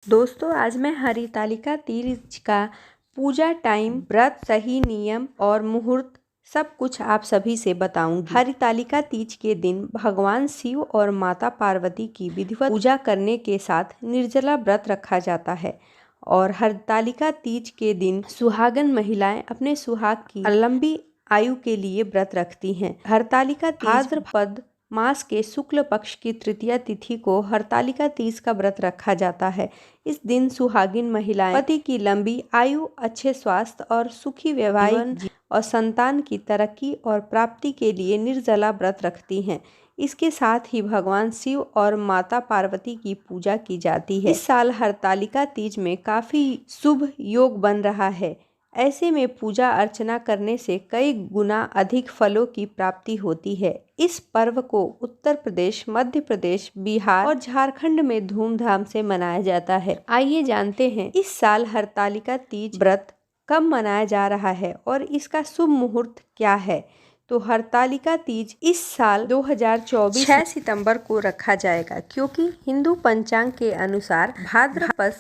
दोस्तों, आज मैं हरितालिका तीज का पूजा टाइम, व्रत, सही नियम और मुहूर्त सब कुछ आप सभी से बताऊंगी। हरितालिका तीज के दिन भगवान शिव और माता पार्वती की विधिवत पूजा करने के साथ निर्जला व्रत रखा जाता है और हरितालिका तीज के दिन सुहागन महिलाएं अपने सुहाग की लंबी आयु के लिए व्रत रखती हैं। हरितालिका तीज भाद्रपद मास के शुक्ल पक्ष की तृतीया तिथि को हरितालिका तीज का व्रत रखा जाता है। इस दिन सुहागिन महिलाएं पति की लंबी आयु, अच्छे स्वास्थ्य और सुखी वैवाहिक और संतान की तरक्की और प्राप्ति के लिए निर्जला व्रत रखती हैं। इसके साथ ही भगवान शिव और माता पार्वती की पूजा की जाती है। इस साल हरितालिका तीज में काफी शुभ योग बन रहा है। ऐसे में पूजा अर्चना करने से कई गुना अधिक फलों की प्राप्ति होती है। इस पर्व को उत्तर प्रदेश, मध्य प्रदेश, बिहार और झारखंड में धूमधाम से मनाया जाता है। आइए जानते हैं इस साल हरितालिका तीज व्रत कब मनाया जा रहा है और इसका शुभ मुहूर्त क्या है। तो हरितालिका तीज इस साल 2024 6 सितंबर को रखा जाएगा, क्योंकि हिंदू पंचांग के अनुसार भाद्रपद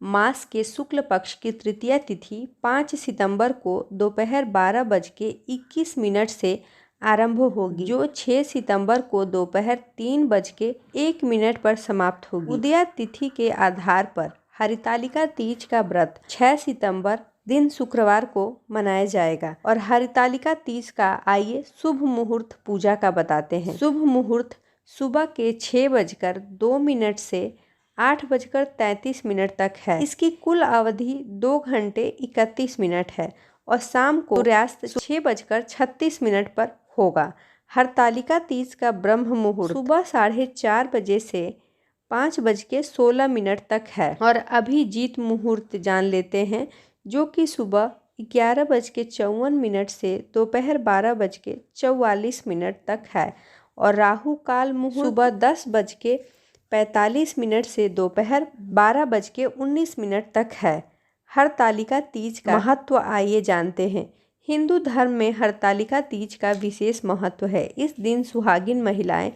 मास के शुक्ल पक्ष की तृतीया तिथि 5 सितंबर को दोपहर 12:21 से आरंभ होगी, जो 6 सितंबर को दोपहर 3:01 पर समाप्त होगी। उदया तिथि के आधार पर हरितालिका तीज का व्रत 6 सितंबर दिन शुक्रवार को मनाया जाएगा। और हरितालिका तीज का आइए शुभ मुहूर्त पूजा का बताते हैं। शुभ मुहूर्त सुबह के 6:02 से 8:33 तक है। इसकी कुल अवधि 2 घंटे 31 मिनट है और शाम को सूर्यास्त 6:36 पर होगा। हरितालिका तीज का ब्रह्म मुहूर्त सुबह 4:30 बजे से 5:16 तक है। और अभिजीत मुहूर्त जान लेते हैं, जो कि सुबह 11:54 से दोपहर 12:44 तक है। और राहु काल मुहूर्त सुबह 10:45 से दोपहर 12:19 तक है। हरितालिका तीज का महत्व आइए जानते हैं। हिंदू धर्म में हरितालिका तीज का विशेष महत्व है। इस दिन सुहागिन महिलाएं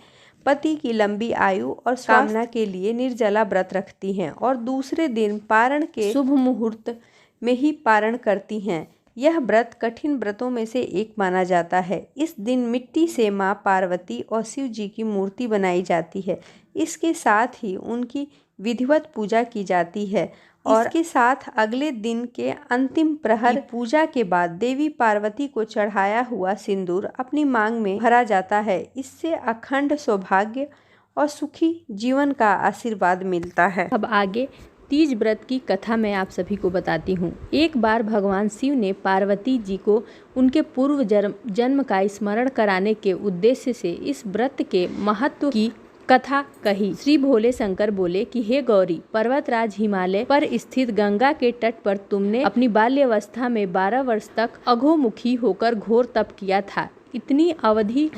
पति की लंबी आयु और कामना के लिए निर्जला व्रत रखती हैं और दूसरे दिन पारण के शुभ मुहूर्त में ही पारण करती हैं। यह व्रत कठिन व्रतों में से एक माना जाता है। इस दिन मिट्टी से मां पार्वती और शिव जी की मूर्ति बनाई जाती है। इसके साथ ही उनकी विधिवत पूजा की जाती है और इसके साथ अगले दिन के अंतिम प्रहर पूजा के बाद देवी पार्वती को चढ़ाया हुआ सिंदूर अपनी मांग में भरा जाता है। इससे अखंड सौभाग्य और सुखी जीवन का आशीर्वाद मिलता है। अब आगे तीज व्रत की कथा मैं आप सभी को बताती हूँ। एक बार भगवान शिव ने पार्वती जी को उनके पूर्व जन्म का स्मरण कराने के उद्देश्य से इस व्रत के महत्व की कथा कही। श्री भोले शंकर बोले कि हे गौरी, पर्वतराज हिमालय पर स्थित गंगा के तट पर तुमने अपनी बाल्यावस्था में 12 वर्ष तक अघोमुखी होकर घोर तप किया था। इतनी अवधि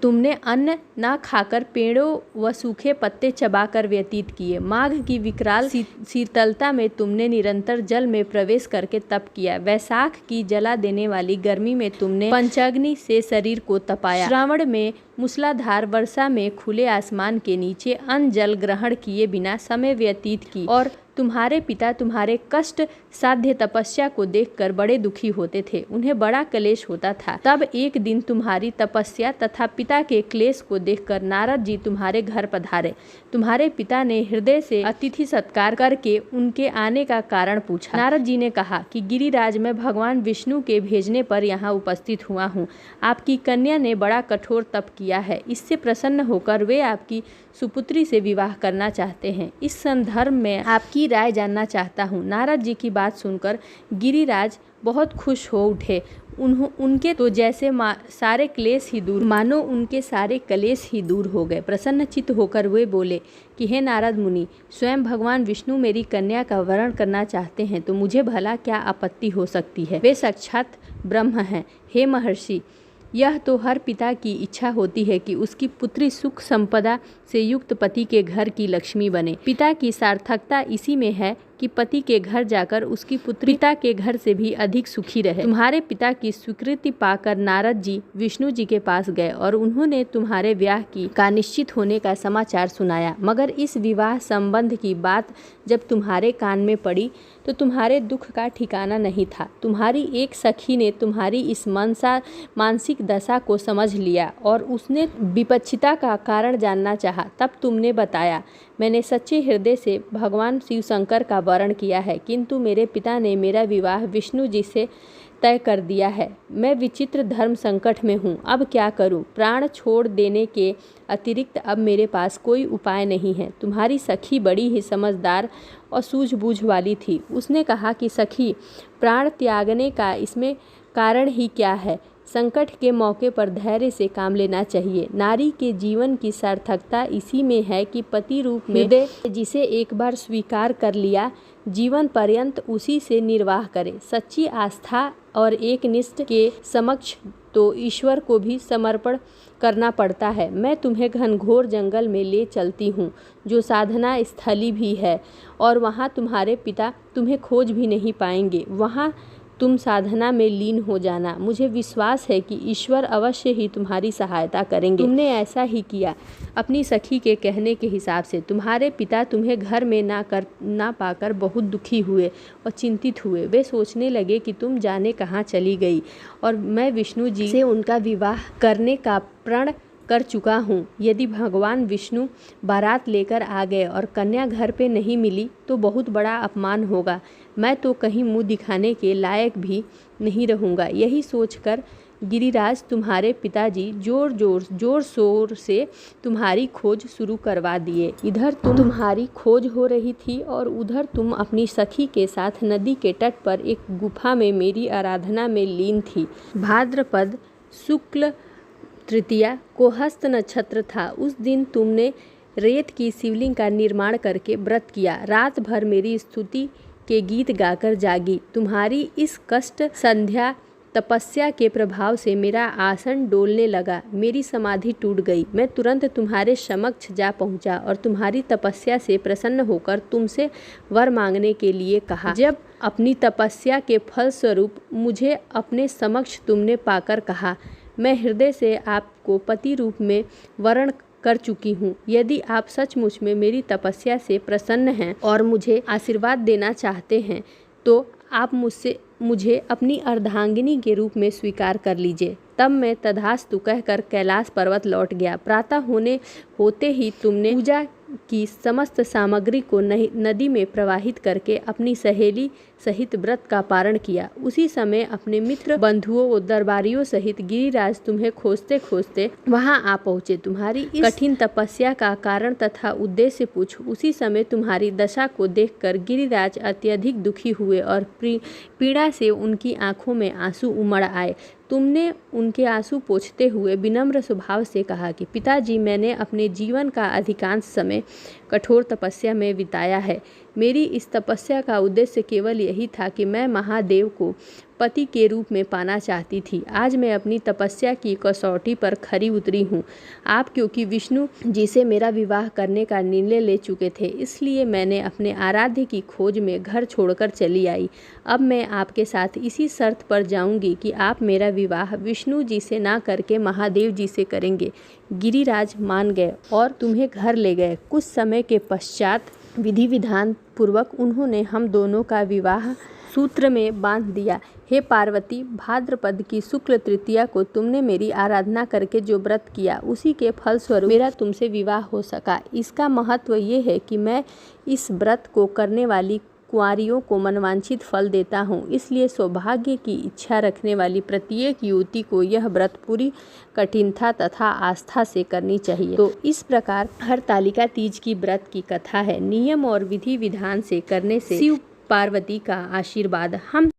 तुमने अन्न न खाकर पेड़ों व सूखे पत्ते चबाकर व्यतीत किए। माघ की विकराल शीतलता में तुमने निरंतर जल में प्रवेश करके तप किया। वैशाख की जला देने वाली गर्मी में तुमने पंचाग्नि से शरीर को तपाया। श्रावण में मूसलाधार वर्षा में खुले आसमान के नीचे अन्न जल ग्रहण किए बिना समय व्यतीत की। और तुम्हारे पिता तुम्हारे कष्ट साध्य तपस्या को देखकर बड़े दुखी होते थे। उन्हें बड़ा क्लेश होता था। तब एक दिन तुम्हारी तपस्या तथा पिता के क्लेश को देखकर नारद जी तुम्हारे घर पधारे। तुम्हारे पिता ने हृदय से अतिथि सत्कार करके उनके आने का कारण पूछा। नारद जी ने कहा कि गिरिराज, मैं भगवान विष्णु के भेजने पर यहाँ उपस्थित हुआ हूँ। आपकी कन्या ने बड़ा कठोर तप किया है। इससे प्रसन्न होकर वे आपकी सुपुत्री से विवाह करना चाहते हैं। इस संदर्भ में आपकी राय जानना चाहता हूँ। नारद जी की बात सुनकर गिरिराज बहुत खुश हो उठे। उनके तो जैसे सारे क्लेश ही दूर मानो उनके सारे क्लेश ही दूर हो गए। प्रसन्नचित्त होकर वे बोले कि हे नारद मुनि, स्वयं भगवान विष्णु मेरी कन्या का वरण करना चाहते हैं तो मुझे भला क्या आपत्ति हो सकती है। वे साक्षात ब्रह्म हैं। हे महर्षि, यह तो हर पिता की इच्छा होती है कि उसकी पुत्री सुख संपदा से युक्त पति के घर की लक्ष्मी बने। पिता की सार्थकता इसी में है कि पति के घर जाकर उसकी पुत्री पिता के घर से भी अधिक सुखी रहे। तुम्हारे पिता की स्वीकृति पाकर नारद जी विष्णु जी के पास गए और उन्होंने तुम्हारे ब्याह का निश्चित होने का समाचार सुनाया। मगर इस विवाह संबंध की बात जब तुम्हारे कान में पड़ी तो तुम्हारे दुख का ठिकाना नहीं था। तुम्हारी एक सखी ने तुम्हारी इस मानसिक दशा को समझ लिया और उसने विपच्छिता का कारण जानना चाहा। तब तुमने बताया। मैंने सच्चे हृदय से भगवान शिव शंकर का वरण किया है, किंतु मेरे पिता ने मेरा विवाह विष्णु जी से तय कर दिया है। मैं विचित्र धर्म संकट में हूँ, अब क्या करूँ? प्राण छोड़ देने के अतिरिक्त अब मेरे पास कोई उपाय नहीं है। तुम्हारी सखी बड़ी ही समझदार और सूझबूझ वाली थी। उसने कहा कि सखी, प्राण त्यागने का इसमें कारण ही क्या है? संकट के मौके पर धैर्य से काम लेना चाहिए। नारी के जीवन की सार्थकता इसी में है कि पति रूप में हृदय जिसे एक बार स्वीकार कर लिया, जीवन पर्यंत उसी से निर्वाह करे। सच्ची आस्था और एकनिष्ठ के समक्ष तो ईश्वर को भी समर्पण करना पड़ता है। मैं तुम्हें घनघोर जंगल में ले चलती हूँ, जो साधना स्थली भी है, और वहाँ तुम्हारे पिता तुम्हें खोज भी नहीं पाएंगे। वहाँ तुम साधना में लीन हो जाना। मुझे विश्वास है कि ईश्वर अवश्य ही तुम्हारी सहायता करेंगे। तुमने ऐसा ही किया। अपनी सखी के कहने के हिसाब से तुम्हारे पिता तुम्हें घर में ना पाकर बहुत दुखी हुए और चिंतित हुए। वे सोचने लगे कि तुम जाने कहाँ चली गई, और मैं विष्णु जी से उनका विवाह करने का प्रण कर चुका हूँ। यदि भगवान विष्णु बारात लेकर आ गए और कन्या घर पे नहीं मिली तो बहुत बड़ा अपमान होगा। मैं तो कहीं मुंह दिखाने के लायक भी नहीं रहूँगा। यही सोचकर गिरिराज तुम्हारे पिताजी जोर शोर से तुम्हारी खोज शुरू करवा दिए। इधर तुम्हारी खोज हो रही थी और उधर तुम अपनी सखी के साथ नदी के तट पर एक गुफा में मेरी आराधना में लीन थी। भाद्रपद शुक्ल तृतीया को हस्त नक्षत्र था। उस दिन तुमने रेत की शिवलिंग का निर्माण करके व्रत किया। रात भर मेरी स्तुति के गीत गाकर जागी। तुम्हारी इस कष्ट संध्या तपस्या के प्रभाव से मेरा आसन डोलने लगा। मेरी समाधि टूट गई। मैं तुरंत तुम्हारे समक्ष जा पहुंचा और तुम्हारी तपस्या से प्रसन्न होकर तुमसे वर मांगने के लिए कहा। जब अपनी तपस्या के फल स्वरूप मुझे अपने समक्ष तुमने पाकर कहा, मैं हृदय से आपको पति रूप में वरण कर चुकी हूँ। यदि आप सचमुच में मेरी तपस्या से प्रसन्न हैं और मुझे आशीर्वाद देना चाहते हैं तो आप मुझे अपनी अर्धांगिनी के रूप में स्वीकार कर लीजिए। तब मैं तथास्तु कहकर कैलाश पर्वत लौट गया। प्रातः होते ही तुमने पूजा की समस्त सामग्री को नदी में प्रवाहित करके अपनी सहेली सहित व्रत का पारण किया। उसी समय अपने मित्र बंधुओं और दरबारियों सहित गिरिराज तुम्हें खोजते खोजते वहां आ पहुँचे। तुम्हारी इस कठिन तपस्या का कारण तथा उद्देश्य पूछ। उसी समय तुम्हारी दशा को देखकर गिरिराज अत्यधिक दुखी हुए और पीड़ा से उनकी आंखों में आंसू उमड़ आए। तुमने उनके आंसू पोंछते हुए विनम्र स्वभाव से कहा कि पिताजी, मैंने अपने जीवन का अधिकांश समय कठोर तपस्या में बिताया है। मेरी इस तपस्या का उद्देश्य केवल यही था कि मैं महादेव को पति के रूप में पाना चाहती थी। आज मैं अपनी तपस्या की कसौटी पर खरी उतरी हूँ। आप क्योंकि विष्णु जी से मेरा विवाह करने का निर्णय ले चुके थे, इसलिए मैंने अपने आराध्य की खोज में घर छोड़कर चली आई। अब मैं आपके साथ इसी शर्त पर जाऊंगी कि आप मेरा विवाह विष्णु जी से ना करके महादेव जी से करेंगे। गिरिराज मान गए और तुम्हें घर ले गए। कुछ समय के पश्चात विधि विधान पूर्वक उन्होंने हम दोनों का विवाह सूत्र में बांध दिया। हे पार्वती, भाद्रपद की शुक्ल तृतीया को तुमने मेरी आराधना करके जो व्रत किया, उसी के फल स्वरूप मेरा तुमसे विवाह हो सका। इसका महत्व ये है कि मैं इस व्रत को करने वाली कुंवारियों को मनवांछित फल देता हूँ। इसलिए सौभाग्य की इच्छा रखने वाली प्रत्येक युवती को यह व्रत पूरी कठिनता तथा आस्था से करनी चाहिए। तो इस प्रकार हरतालिका तीज की व्रत की कथा है। नियम और विधि विधान से करने से शिव पार्वती का आशीर्वाद हम